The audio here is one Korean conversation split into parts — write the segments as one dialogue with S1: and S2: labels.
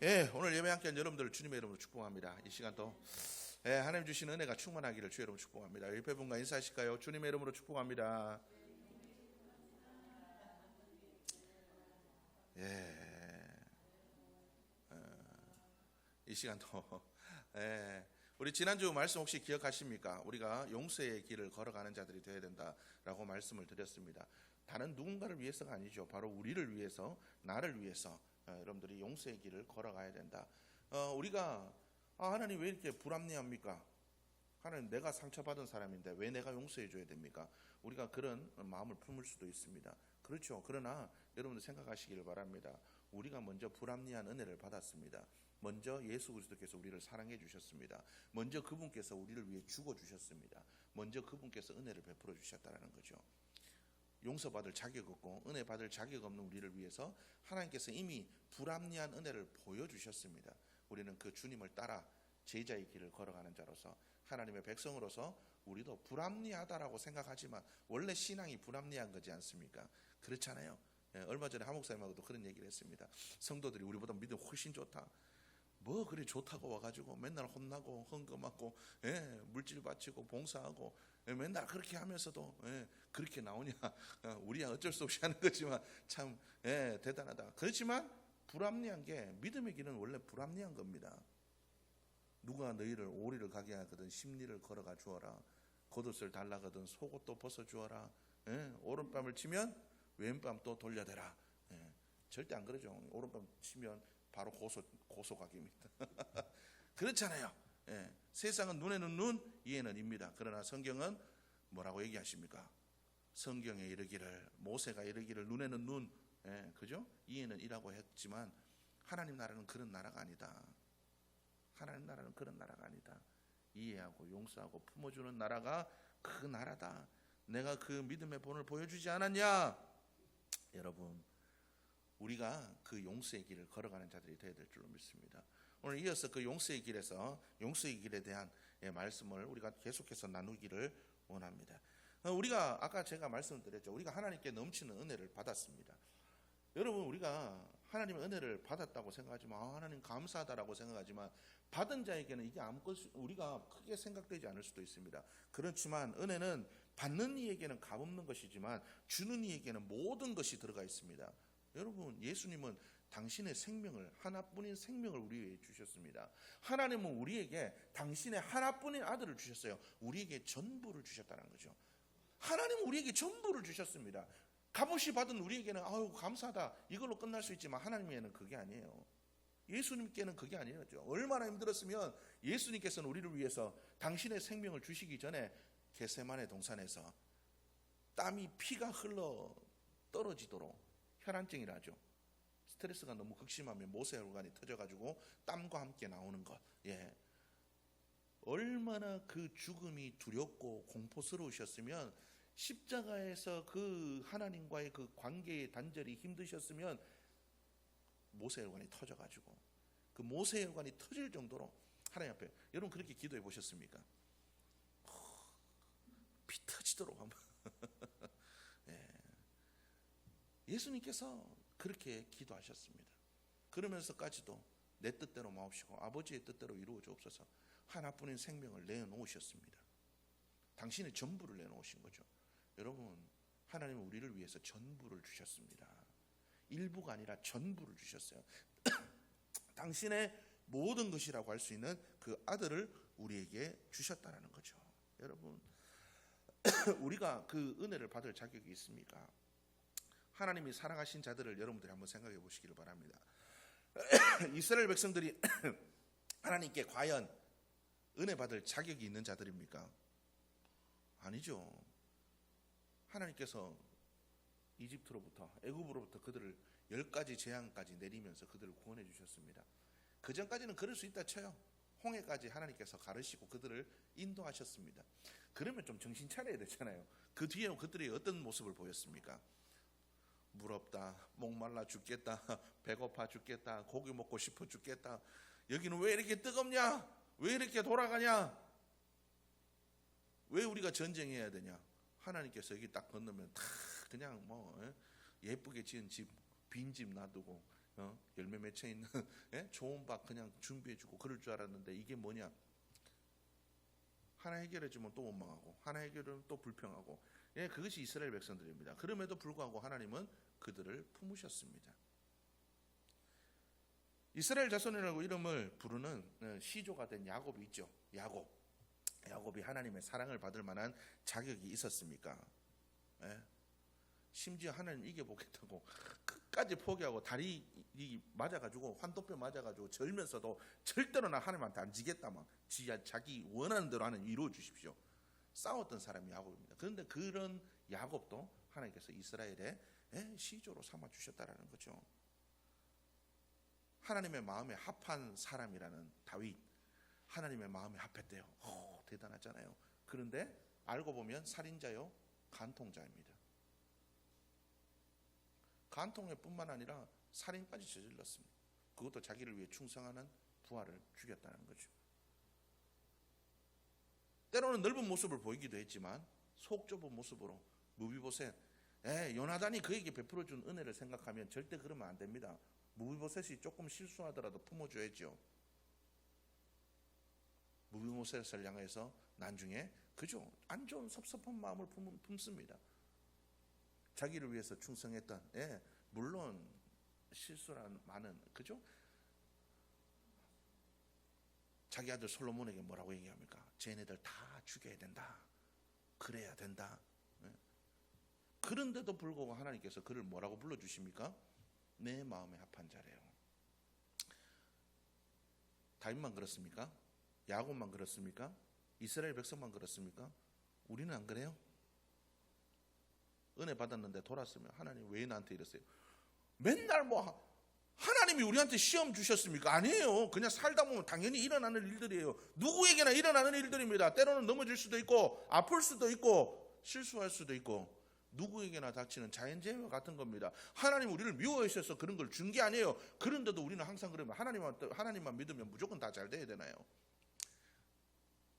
S1: 예, 오늘 예배 함께한 여러분들을 주님의 이름으로 축복합니다. 이 시간도 하나님 주신 은혜가 충만하기를 주의 이름으로 축복합니다. 옆에 분과 인사하실까요? 주님의 이름으로 축복합니다. 예, 이 시간도 우리 지난주 말씀 혹시 기억하십니까? 우리가 용서의 길을 걸어가는 자들이 되어야 된다라고 말씀을 드렸습니다. 다른 누군가를 위해서가 아니죠. 바로 우리를 위해서, 나를 위해서 여러분들이 용서의 길을 걸어가야 된다. 우리가 하나님 왜 이렇게 불합리합니까? 하나님, 내가 상처받은 사람인데 왜 내가 용서해 줘야 됩니까? 우리가 그런 마음을 품을 수도 있습니다. 그렇죠. 그러나 여러분들 생각하시기를 바랍니다. 우리가 먼저 불합리한 은혜를 받았습니다. 먼저 예수 그리스도께서 우리를 사랑해 주셨습니다. 먼저 그분께서 우리를 위해 죽어 주셨습니다. 먼저 그분께서 은혜를 베풀어 주셨다는 거죠. 용서받을 자격 없고 은혜 받을 자격 없는 우리를 위해서 하나님께서 이미 불합리한 은혜를 보여주셨습니다. 우리는 그 주님을 따라 제자의 길을 걸어가는 자로서, 하나님의 백성으로서 우리도 불합리하다라고 생각하지만 원래 신앙이 불합리한 거지 않습니까? 그렇잖아요. 얼마 전에 한 목사님하고도 그런 얘기를 했습니다. 성도들이 우리보다 믿음 훨씬 좋다. 뭐 그래 좋다고 와가지고 맨날 혼나고 헌금하고 물질 바치고 봉사하고 맨날 그렇게 하면서도 그렇게 나오냐. 우리야 어쩔 수 없이 하는 거지만 참 대단하다. 그렇지만 불합리한 게, 믿음의 길은 원래 불합리한 겁니다. 누가 너희를 오리를 가게 하거든 십리를 걸어가 주어라. 겉옷을 달라거든 속옷도 벗어주어라. 오른밤을 치면 왼밤 또 돌려대라. 절대 안 그러죠. 오른밤 치면 바로 고소각입니다. 그렇잖아요. 세상은 눈에는 눈, 이에는 입니다. 그러나 성경은 뭐라고 얘기하십니까? 성경에 이르기를, 모세가 이르기를 눈에는 눈, 그죠? 이에는 이라고 했지만 하나님 나라는 그런 나라가 아니다. 하나님 나라는 그런 나라가 아니다. 이해하고 용서하고 품어주는 나라가 그 나라다. 내가 그 믿음의 본을 보여주지 않았냐? 여러분, 우리가 그 용서의 길을 걸어가는 자들이 되어야 될 줄로 믿습니다. 오늘 이어서 그 용서의 길에서, 용서의 길에 대한 말씀을 우리가 계속해서 나누기를 원합니다. 우리가 아까 제가 말씀드렸죠. 우리가 하나님께 넘치는 은혜를 받았습니다. 여러분, 우리가 하나님의 은혜를 받았다고 생각하지만 하나님 감사하다라고 생각하지만 받은 자에게는 이게 아무것도 우리가 크게 생각되지 않을 수도 있습니다. 그렇지만 은혜는 받는 이에게는 값없는 것이지만 주는 이에게는 모든 것이 들어가 있습니다. 여러분, 예수님은 당신의 생명을, 하나뿐인 생명을 우리에게 주셨습니다. 하나님은 우리에게 당신의 하나뿐인 아들을 주셨어요. 우리에게 전부를 주셨다는 거죠. 하나님은 우리에게 전부를 주셨습니다. 값없이 받은 우리에게는 아유 감사하다 이걸로 끝날 수 있지만 하나님에게는 그게 아니에요. 예수님께는 그게 아니죠. 얼마나 힘들었으면 예수님께서는 우리를 위해서 당신의 생명을 주시기 전에 겟세마네 동산에서 땀이 피가 흘러 떨어지도록, 혈안증이라죠. 스트레스가 너무 극심하면 모세혈관이 터져가지고 땀과 함께 나오는 것. 얼마나 그 죽음이 두렵고 공포스러우셨으면, 십자가에서 그 하나님과의 그 관계의 단절이 힘드셨으면 모세혈관이 터져가지고, 그 모세혈관이 터질 정도로 하나님 앞에, 여러분 그렇게 기도해 보셨습니까? 피 터지도록 한번 예수님께서 그렇게 기도하셨습니다. 그러면서까지도 내 뜻대로 마옵시고 아버지의 뜻대로 이루어 주옵소서, 하나뿐인 생명을 내놓으셨습니다. 당신의 전부를 내놓으신 거죠. 여러분, 하나님은 우리를 위해서 전부를 주셨습니다. 일부가 아니라 전부를 주셨어요. 당신의 모든 것이라고 할 수 있는 그 아들을 우리에게 주셨다는 거죠. 여러분, 우리가 그 은혜를 받을 자격이 있습니까? 하나님이 사랑하신 자들을 여러분들이 한번 생각해 보시기를 바랍니다. 이스라엘 백성들이 하나님께 과연 은혜 받을 자격이 있는 자들입니까? 아니죠. 하나님께서 이집트로부터, 애굽으로부터 그들을 10가지 재앙까지 내리면서 그들을 구원해 주셨습니다. 그 전까지는 그럴 수 있다 쳐요. 홍해까지 하나님께서 가르시고 그들을 인도하셨습니다. 그러면 좀 정신 차려야 되잖아요. 그 뒤에 그들이 어떤 모습을 보였습니까? 물 없다, 목말라 죽겠다, 배고파 죽겠다, 고기 먹고 싶어 죽겠다, 여기는 왜 이렇게 뜨겁냐, 왜 이렇게 돌아가냐, 왜 우리가 전쟁해야 되냐. 하나님께서 여기 딱 건너면 다 그냥 뭐 예쁘게 지은 집, 빈집 놔두고 열매 맺혀 있는 예? 좋은 밥 그냥 준비해주고 그럴 줄 알았는데 이게 뭐냐? 하나 해결해주면 또 원망하고 하나 해결하면 또 불평하고, 예, 그것이 이스라엘 백성들입니다. 그럼에도 불구하고 하나님은 그들을 품으셨습니다. 이스라엘 자손이라고 이름을 부르는 시조가 된 야곱이 있죠. 야곱이 하나님의 사랑을 받을 만한 자격이 있었습니까? 예? 심지어 하나님 이겨보겠다고 끝까지 포기하고 다리 맞아가지고 환도뼈 맞아가지고 절면서도 절대로 나 하나님한테 안 지겠다, 막 자기 원하는 대로 하나님 이루어 주십시오. 싸웠던 사람이 야곱입니다. 그런데 그런 야곱도 하나님께서 이스라엘의 시조로 삼아 주셨다라는 거죠. 하나님의 마음에 합한 사람이라는 다윗, 하나님의 마음에 합했대요. 대단하잖아요. 그런데 알고 보면 살인자요, 간통자입니다. 간통에 뿐만 아니라 살인까지 저질렀습니다. 그것도 자기를 위해 충성하는 부하를 죽였다는 거죠. 때로는 넓은 모습을 보이기도 했지만 속 좁은 모습으로 무비보셋, 요나단이 그에게 베풀어준 은혜를 생각하면 절대 그러면 안 됩니다. 무비보셋이 조금 실수하더라도 품어줘야죠. 무비보셋을 향해서 나중에 그죠, 안 좋은 섭섭한 마음을 품습니다. 자기를 위해서 충성했던, 물론 실수란 많은, 그죠? 자기 아들 솔로몬에게 뭐라고 얘기합니까? 쟤네들 다 죽여야 된다, 그래야 된다. 그런데도 불구하고 하나님께서 그를 뭐라고 불러주십니까? 내 마음에 합한 자래요. 다윗만 그렇습니까? 야곱만 그렇습니까? 이스라엘 백성만 그렇습니까? 우리는 안 그래요? 은혜 받았는데 돌았으면 하나님 왜 나한테 이랬어요? 맨날 뭐 하나님이 우리한테 시험 주셨습니까? 아니에요. 그냥 살다 보면 당연히 일어나는 일들이에요. 누구에게나 일어나는 일들입니다. 때로는 넘어질 수도 있고 아플 수도 있고 실수할 수도 있고 누구에게나 닥치는 자연재해와 같은 겁니다. 하나님 우리를 미워하셔서 그런 걸 준 게 아니에요. 그런데도 우리는 항상 그러면 하나님만 믿으면 무조건 다 잘 돼야 되나요?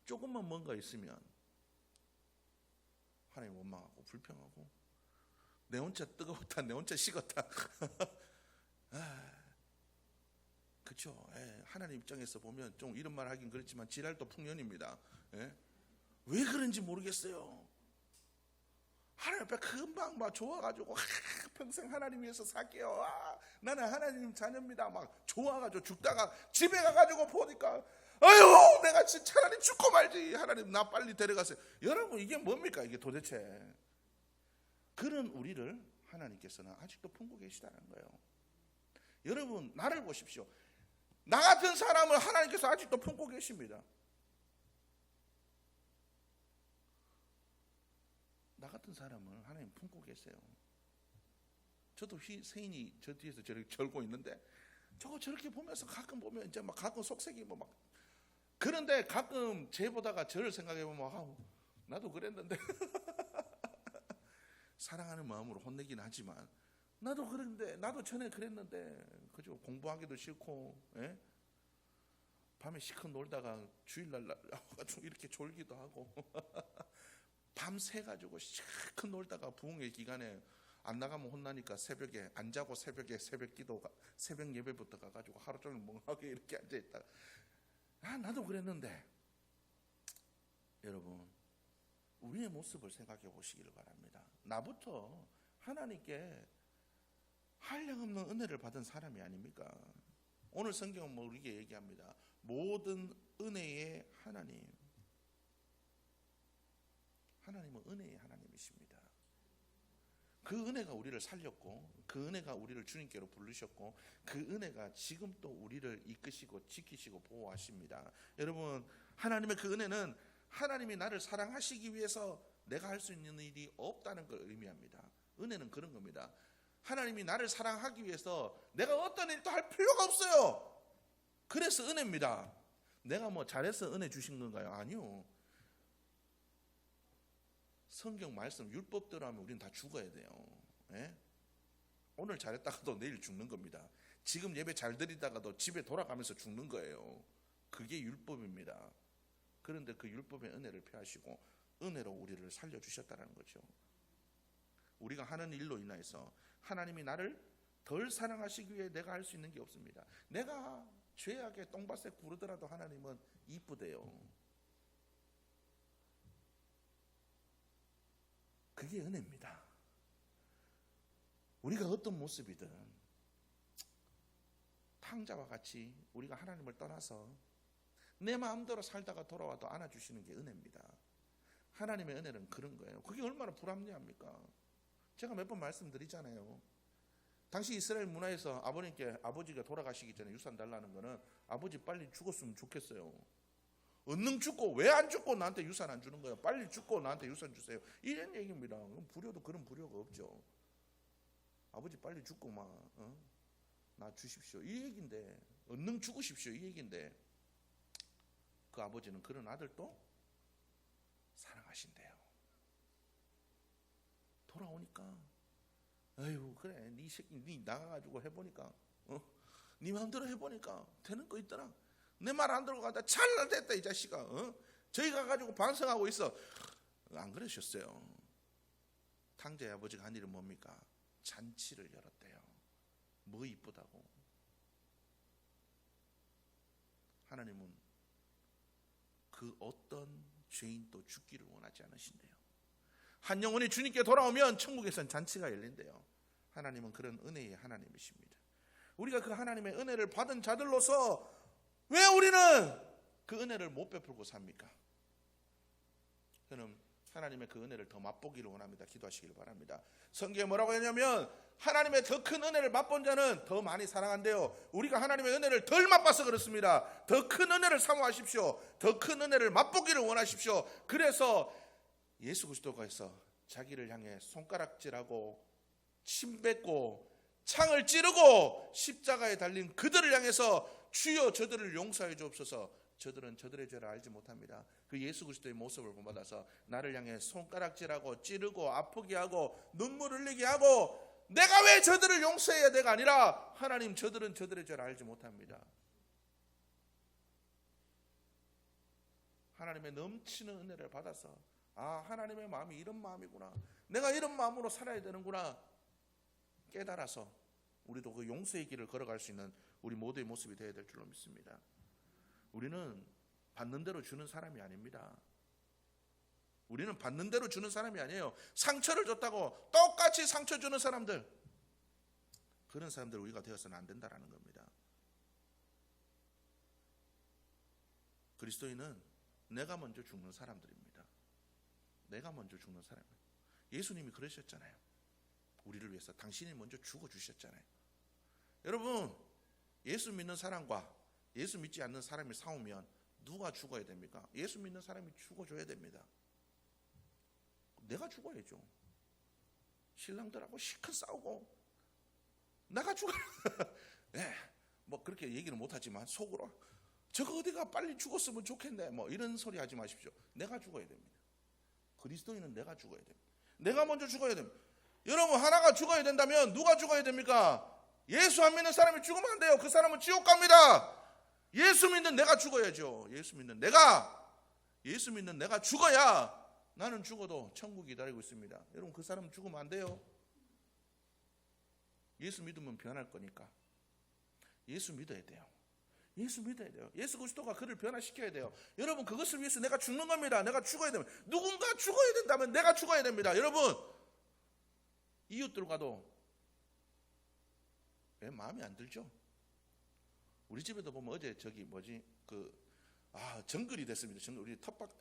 S1: 조금만 뭔가 있으면 하나님 원망하고 불평하고 내 혼자 뜨거웠다, 내 혼자 식었다. 그렇죠. 하나님 입장에서 보면 좀 이런 말 하긴 그렇지만 지랄도 풍년입니다. 왜 그런지 모르겠어요. 하나님 앞에 금방 막 좋아가지고 평생 하나님 위해서 살게요. 나는 하나님 자녀입니다. 막 좋아가지고 죽다가 집에 가가지고 보니까 아유 내가 진짜 차라리 죽고 말지. 하나님 나 빨리 데려가세요. 여러분 이게 뭡니까 이게 도대체. 그런 우리를 하나님께서는 아직도 품고 계시다는 거예요. 여러분 나를 보십시오. 나 같은 사람을 하나님께서 아직도 품고 계십니다. 나 같은 사람을 하나님 품고 계세요. 저도 세인이 저 뒤에서 저렇게 절고 있는데 저거 저렇게 보면서 가끔 보면 이제 막 가끔 속색이고 막 그런데 가끔 쟤 보다가 저를 생각해 보면 나도 그랬는데 사랑하는 마음으로 혼내긴 하지만 나도 그랬는데 나도 전에 그랬는데 그죠. 공부하기도 싫고 밤에 시컷 놀다가 주일날 나와가지고 이렇게 졸기도 하고 밤새 가지고 시컷 놀다가 부흥회 기간에 안 나가면 혼나니까 새벽에 안 자고 새벽에 새벽 기도가 새벽 예배부터 가가지고 하루 종일 멍하게 이렇게 앉아 있다가 나도 그랬는데 여러분 우리의 모습을 생각해 보시기를 바랍니다. 나부터 하나님께 한량없는 은혜를 받은 사람이 아닙니까? 오늘 성경은 우리에게 얘기합니다. 모든 은혜의 하나님. 하나님은 은혜의 하나님이십니다. 그 은혜가 우리를 살렸고 그 은혜가 우리를 주님께로 부르셨고 그 은혜가 지금 또 우리를 이끄시고 지키시고 보호하십니다. 여러분 하나님의 그 은혜는 하나님이 나를 사랑하시기 위해서 내가 할 수 있는 일이 없다는 걸 의미합니다. 은혜는 그런 겁니다. 하나님이 나를 사랑하기 위해서 내가 어떤 일도 할 필요가 없어요. 그래서 은혜입니다. 내가 뭐 잘해서 은혜 주신 건가요? 아니요. 성경 말씀 율법대로 하면 우리는 다 죽어야 돼요. 오늘 잘했다가도 내일 죽는 겁니다. 지금 예배 잘 드리다가도 집에 돌아가면서 죽는 거예요. 그게 율법입니다. 그런데 그 율법의 은혜를 폐하시고 은혜로 우리를 살려주셨다는 거죠. 우리가 하는 일로 인해서 하나님이 나를 덜 사랑하시기 위해 내가 할 수 있는 게 없습니다. 내가 죄악에 똥밭에 구르더라도 하나님은 이쁘대요. 그게 은혜입니다. 우리가 어떤 모습이든 탕자와 같이 우리가 하나님을 떠나서 내 마음대로 살다가 돌아와도 안아주시는 게 은혜입니다. 하나님의 은혜는 그런 거예요. 그게 얼마나 불합리합니까? 제가 몇 번 말씀드리잖아요. 당시 이스라엘 문화에서 아버님께 아버지가 돌아가시기 전에 유산 달라는 거는 아버지 빨리 죽었으면 좋겠어요. 얼른 죽고 왜 안 죽고 나한테 유산 안 주는 거예요? 빨리 죽고 나한테 유산 주세요. 이런 얘기입니다. 불효도 그런 불효가 없죠. 아버지 빨리 죽고 나 주십시오. 이 얘기인데 얼른 죽으십시오. 이 얘기인데 그 아버지는 그런 아들도 사랑하신대요. 돌아오니까 아유 그래 네 새끼 네 나가가지고 해보니까 네 마음대로 해보니까 되는 거 있더라. 내 말 안 들고 가다 찰나 됐다 이 자식아. 저희 가가지고 반성하고 있어. 안 그러셨어요. 탕자의 아버지가 한 일은 뭡니까? 잔치를 열었대요. 뭐 이쁘다고. 하나님은 그 어떤 죄인도 죽기를 원하지 않으신대요. 한 영혼이 주님께 돌아오면 천국에선 잔치가 열린대요. 하나님은 그런 은혜의 하나님이십니다. 우리가 그 하나님의 은혜를 받은 자들로서 왜 우리는 그 은혜를 못 베풀고 삽니까? 저는 하나님의 그 은혜를 더 맛보기를 원합니다. 기도하시길 바랍니다. 성경에 뭐라고 했냐면 하나님의 더 큰 은혜를 맛본 자는 더 많이 사랑한대요. 우리가 하나님의 은혜를 덜 맛봐서 그렇습니다. 더 큰 은혜를 사모하십시오. 더 큰 은혜를 맛보기를 원하십시오. 그래서 예수 그리스도께서 자기를 향해 손가락질하고 침 뱉고 창을 찌르고 십자가에 달린 그들을 향해서 주여 저들을 용서해 주옵소서. 저들은 저들의 죄를 알지 못합니다. 그 예수 그리스도의 모습을 본받아서 나를 향해 손가락질하고 찌르고 아프게 하고 눈물 흘리게 하고 내가 왜 저들을 용서해야 돼가 아니라 하나님 저들은 저들의 죄를 알지 못합니다. 하나님의 넘치는 은혜를 받아서 하나님의 마음이 이런 마음이구나. 내가 이런 마음으로 살아야 되는구나. 깨달아서 우리도 그 용서의 길을 걸어갈 수 있는 우리 모두의 모습이 되어야 될 줄로 믿습니다. 우리는 받는 대로 주는 사람이 아닙니다. 우리는 받는 대로 주는 사람이 아니에요. 상처를 줬다고 똑같이 상처 주는 사람들, 그런 사람들 우리가 되어서는 안 된다라는 겁니다. 그리스도인은 내가 먼저 죽는 사람들입니다. 내가 먼저 죽는 사람이에요. 예수님이 그러셨잖아요. 우리를 위해서 당신이 먼저 죽어주셨잖아요. 여러분, 예수 믿는 사람과 예수 믿지 않는 사람이 싸우면 누가 죽어야 됩니까? 예수 믿는 사람이 죽어줘야 됩니다. 내가 죽어야죠. 신랑들하고 실컷 싸우고 내가 죽어라. 네, 뭐 그렇게 얘기는 못하지만 속으로 저거 어디가 빨리 죽었으면 좋겠네 뭐 이런 소리 하지 마십시오. 내가 죽어야 됩니다. 그리스도인은 내가 죽어야 됩니다. 내가 먼저 죽어야 됩니다. 여러분, 하나가 죽어야 된다면 누가 죽어야 됩니까? 예수 안 믿는 사람이 죽으면 안 돼요. 그 사람은 지옥 갑니다. 예수 믿는 내가 죽어야죠. 예수 믿는 내가 죽어야 나는 죽어도 천국이 기다리고 있습니다. 여러분, 그 사람은 죽으면 안 돼요. 예수 믿으면 변할 거니까 예수 믿어야 돼요. 예수 믿어야 돼요. 예수 그리스도가 그를 변화시켜야 돼요. 여러분, 그것을 위해서 내가 죽는 겁니다. 내가 죽어야 됩니다. 누군가 죽어야 된다면 내가 죽어야 됩니다. 여러분, 이웃들과도 왜 마음이 안 들죠? 우리 집에도 보면 어제 정글이 됐습니다. 정글, 우리 텃밭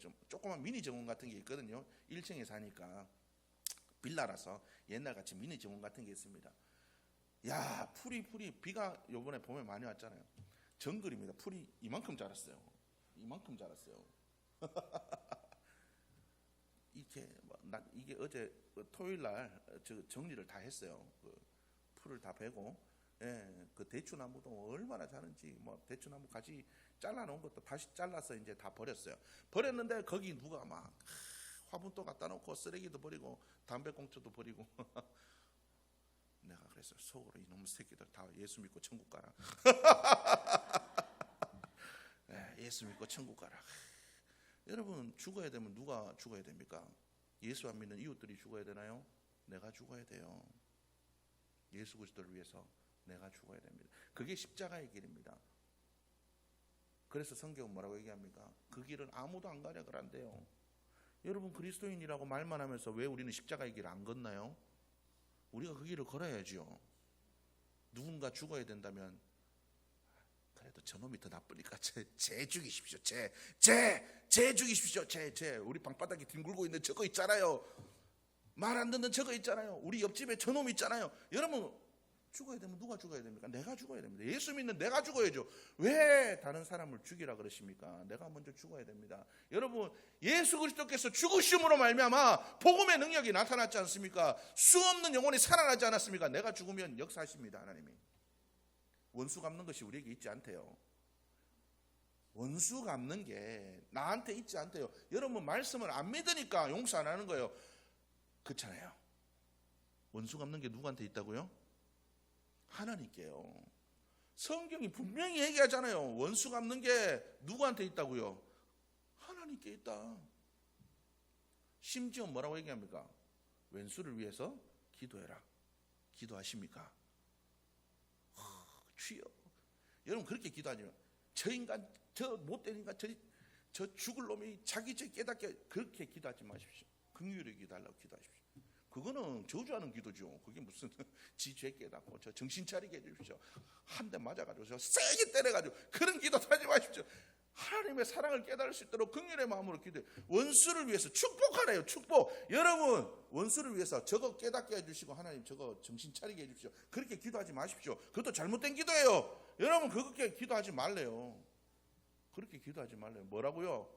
S1: 좀 조그만 미니 정원 같은 게 있거든요. 1층에 사니까 빌라라서 옛날같이 미니 정원 같은 게 있습니다. 야, 풀이 비가 요번에 봄에 많이 왔잖아요. 정글입니다. 풀이 이만큼 자랐어요. 이게 어제 토요일 날 정리를 다 했어요. 그 풀을 다 베고, 그 대추나무도 얼마나 자는지, 뭐 대추나무 가지 잘라놓은 것도 다시 잘라서 이제 다 버렸어요. 버렸는데 거기 누가 막 화분도 갖다 놓고 쓰레기도 버리고 담배꽁초도 버리고. 내가 그래서 속으로 이놈 새끼들 다 예수 믿고 천국 가라. 예수 믿고 천국 가라. 여러분, 죽어야 되면 누가 죽어야 됩니까? 예수 안 믿는 이웃들이 죽어야 되나요? 내가 죽어야 돼요. 예수 그리스도를 위해서 내가 죽어야 됩니다. 그게 십자가의 길입니다. 그래서 성경은 뭐라고 얘기합니까? 그 길은 아무도 안 가려 그런데요. 여러분, 그리스도인이라고 말만 하면서 왜 우리는 십자가의 길을 안 걷나요? 우리가 그 길을 걸어야죠. 누군가 죽어야 된다면 그래도 저놈이 더 나쁘니까 쟤 죽이십시오. 쟤 죽이십시오. 쟤 우리 방바닥에 뒹굴고 있는 저거 있잖아요. 말 안 듣는 저거 있잖아요. 우리 옆집에 저놈 있잖아요. 여러분, 죽어야 되면 누가 죽어야 됩니까? 내가 죽어야 됩니다. 예수 믿는 내가 죽어야죠. 왜 다른 사람을 죽이라 그러십니까? 내가 먼저 죽어야 됩니다. 여러분, 예수 그리스도께서 죽으심으로 말미암아 복음의 능력이 나타났지 않습니까? 수없는 영혼이 살아나지 않았습니까? 내가 죽으면 역사하십니다. 하나님이. 원수 갚는 것이 우리에게 있지 않대요. 원수 갚는 게 나한테 있지 않대요. 여러분, 말씀을 안 믿으니까 용서 안 하는 거예요. 그렇잖아요. 원수 갚는 게 누구한테 있다고요? 하나님께요. 성경이 분명히 얘기하잖아요. 원수 갚는 게 누구한테 있다고요? 하나님께 있다. 심지어 뭐라고 얘기합니까? 왼수를 위해서 기도해라. 기도하십니까? 주여. 여러분, 그렇게 기도하면 저 인간, 저 못된 인간, 저 죽을 놈이 자기 죄 깨닫게, 그렇게 기도하지 마십시오. 긍휼히 기도하려고 기도하십시오. 그거는 저주하는 기도죠. 그게 무슨 지 죄 깨닫고 저 정신 차리게 해주십시오. 한 대 맞아가지고 저 세게 때려가지고 그런 기도 하지 마십시오. 하나님의 사랑을 깨달을 수 있도록 긍휼의 마음으로 기도해. 원수를 위해서 축복하래요. 축복. 여러분, 원수를 위해서 저거 깨닫게 해주시고 하나님 저거 정신 차리게 해주십시오. 그렇게 기도하지 마십시오. 그것도 잘못된 기도예요. 여러분, 그렇게 기도하지 말래요. 그렇게 기도하지 말래요. 뭐라고요?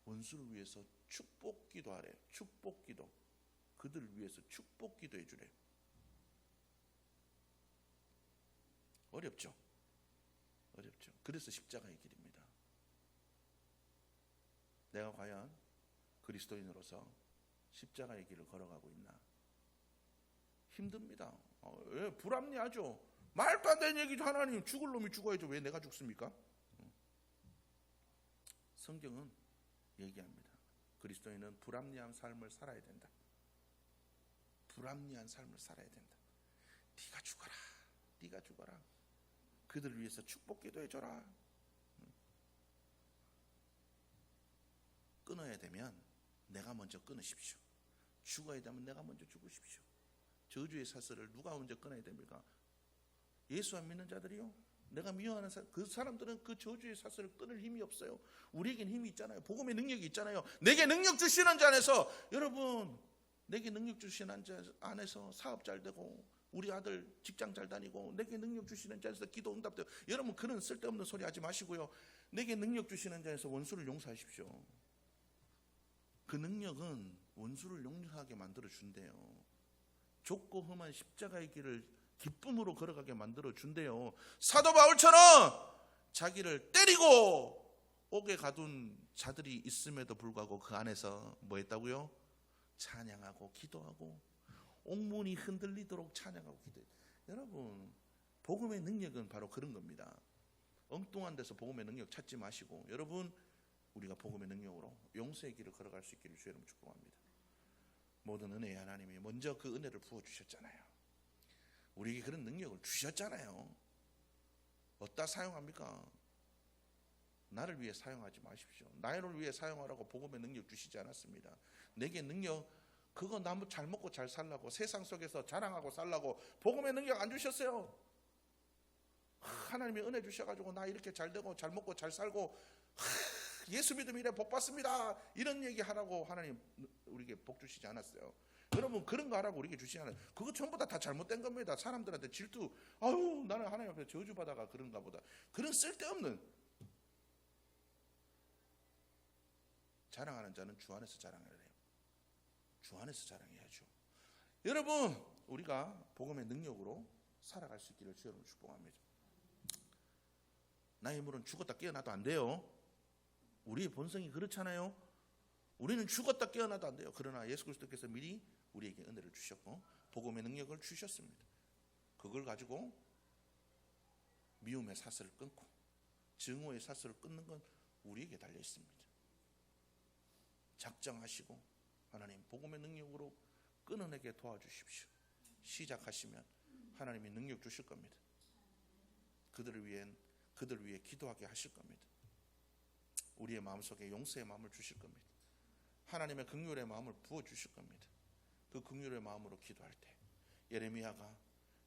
S1: 원수를 위해서 축복 기도하래요. 축복 기도. 그들을 위해서 축복 기도해 주래요. 어렵죠? 어렵죠. 그래서 십자가의 길입니다. 내가 과연 그리스도인으로서 십자가의 길을 걸어가고 있나? 힘듭니다. 왜? 불합리하죠. 말도 안 되는 얘기죠. 하나님, 죽을 놈이 죽어야죠. 왜 내가 죽습니까? 성경은 얘기합니다. 그리스도인은 불합리한 삶을 살아야 된다. 불합리한 삶을 살아야 된다. 네가 죽어라. 네가 죽어라. 그들을 위해서 축복 기도해줘라. 끊어야 되면 내가 먼저 끊으십시오. 죽어야 되면 내가 먼저 죽으십시오. 저주의 사슬을 누가 먼저 끊어야 됩니까? 예수 안 믿는 자들이요? 내가 미워하는 사람, 그 사람들은 그 저주의 사슬을 끊을 힘이 없어요. 우리에겐 힘이 있잖아요. 복음의 능력이 있잖아요. 내게 능력 주시는 자 안에서, 여러분, 내게 능력 주시는 자 안에서 사업 잘 되고 우리 아들 직장 잘 다니고 내게 능력 주시는 자에서 기도 응답되고, 여러분, 그런 쓸데없는 소리 하지 마시고요. 내게 능력 주시는 자에서 원수를 용서하십시오. 그 능력은 원수를 용서하게 만들어 준대요. 좁고 험한 십자가의 길을 기쁨으로 걸어가게 만들어 준대요. 사도 바울처럼 자기를 때리고 옥에 가둔 자들이 있음에도 불구하고 그 안에서 뭐 했다고요? 찬양하고 기도하고 옥문이 흔들리도록 찬양하고 기도해요. 여러분, 복음의 능력은 바로 그런 겁니다. 엉뚱한 데서 복음의 능력 찾지 마시고, 여러분, 우리가 복음의 능력으로 용서의 길을 걸어갈 수 있기를 주의 이름으로 축복합니다. 모든 은혜의 하나님이 먼저 그 은혜를 부어주셨잖아요. 우리에게 그런 능력을 주셨잖아요. 어디다 사용합니까? 나를 위해 사용하지 마십시오. 나를 위해 사용하라고 복음의 능력 주시지 않았습니다. 내게 능력, 그거 나 잘 먹고 잘 살라고, 세상 속에서 자랑하고 살라고 복음의 능력 안 주셨어요. 하나님이 은혜 주셔가지고 나 이렇게 잘 되고 잘 먹고 잘 살고 예수 믿으면 이래 복 받습니다, 이런 얘기 하라고 하나님 우리에게 복 주시지 않았어요. 여러분, 그런 거 하라고 우리에게 주시지 않아요. 그거 전부 다 잘못된 겁니다. 사람들한테 질투, 아유 나는 하나님 앞에 저주받아가 그런가 보다, 그런 쓸데없는 자랑하는 자는 주 안에서 자랑해야 해요. 주 안에서 자랑해야죠. 여러분, 우리가 복음의 능력으로 살아갈 수 있기를 주여 축복합니다. 나의 물은 죽었다 깨어나도 안 돼요. 우리의 본성이 그렇잖아요. 우리는 죽었다 깨어나도 안 돼요. 그러나 예수 그리스도께서 미리 우리에게 은혜를 주셨고 복음의 능력을 주셨습니다. 그걸 가지고 미움의 사슬을 끊고 증오의 사슬을 끊는 건 우리에게 달려 있습니다. 작정하시고 하나님 복음의 능력으로 끊어내게 도와주십시오. 시작하시면 하나님이 능력 주실 겁니다. 그들을 위해 기도하게 하실 겁니다. 우리의 마음속에 용서의 마음을 주실 겁니다. 하나님의 긍휼의 마음을 부어주실 겁니다. 그 긍휼의 마음으로 기도할 때 예레미야가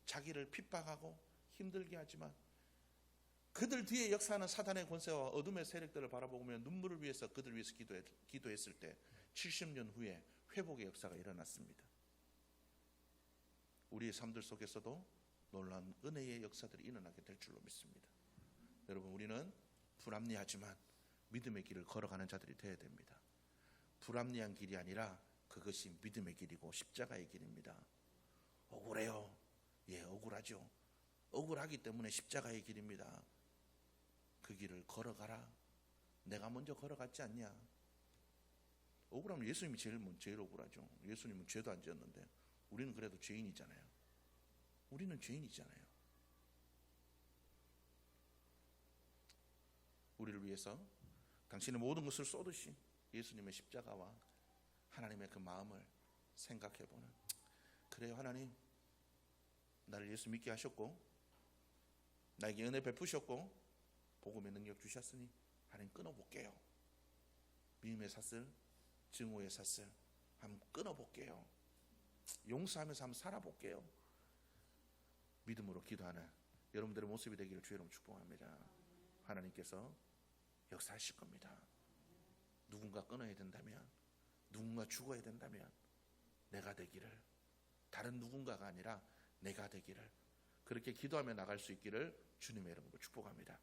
S1: 자기를 핍박하고 힘들게 하지만 그들 뒤에 역사하는 사단의 권세와 어둠의 세력들을 바라보며 눈물을 위해서 그들 위해서 기도했을 때 70년 후에 회복의 역사가 일어났습니다. 우리의 삶들 속에서도 놀라운 은혜의 역사들이 일어나게 될 줄로 믿습니다. 여러분, 우리는 불합리하지만 믿음의 길을 걸어가는 자들이 되어야 됩니다. 불합리한 길이 아니라 그것이 믿음의 길이고 십자가의 길입니다. 억울해요. 예, 억울하죠. 억울하기 때문에 십자가의 길입니다. 그 길을 걸어가라. 내가 먼저 걸어갔지 않냐. 억울하면 예수님이 제일 억울하죠. 예수님은 죄도 안 지었는데 우리는 그래도 죄인이잖아요. 우리는 죄인이잖아요. 우리를 위해서 당신의 모든 것을 쏟으신 예수님의 십자가와 하나님의 그 마음을 생각해보는, 그래요 하나님, 나를 예수 믿게 하셨고 나에게 은혜 베푸셨고 복음의 능력 주셨으니 하나님 끊어볼게요. 믿음의 사슬, 증오의 사슬 한번 끊어볼게요. 용서하면서 한번 살아볼게요. 믿음으로 기도하는 여러분들의 모습이 되기를 주의 이름으로 축복합니다. 하나님께서 역사하실 겁니다. 누군가 끊어야 된다면, 누군가 죽어야 된다면 내가 되기를, 다른 누군가가 아니라 내가 되기를, 그렇게 기도하며 나갈 수 있기를 주님의 이름으로 축복합니다.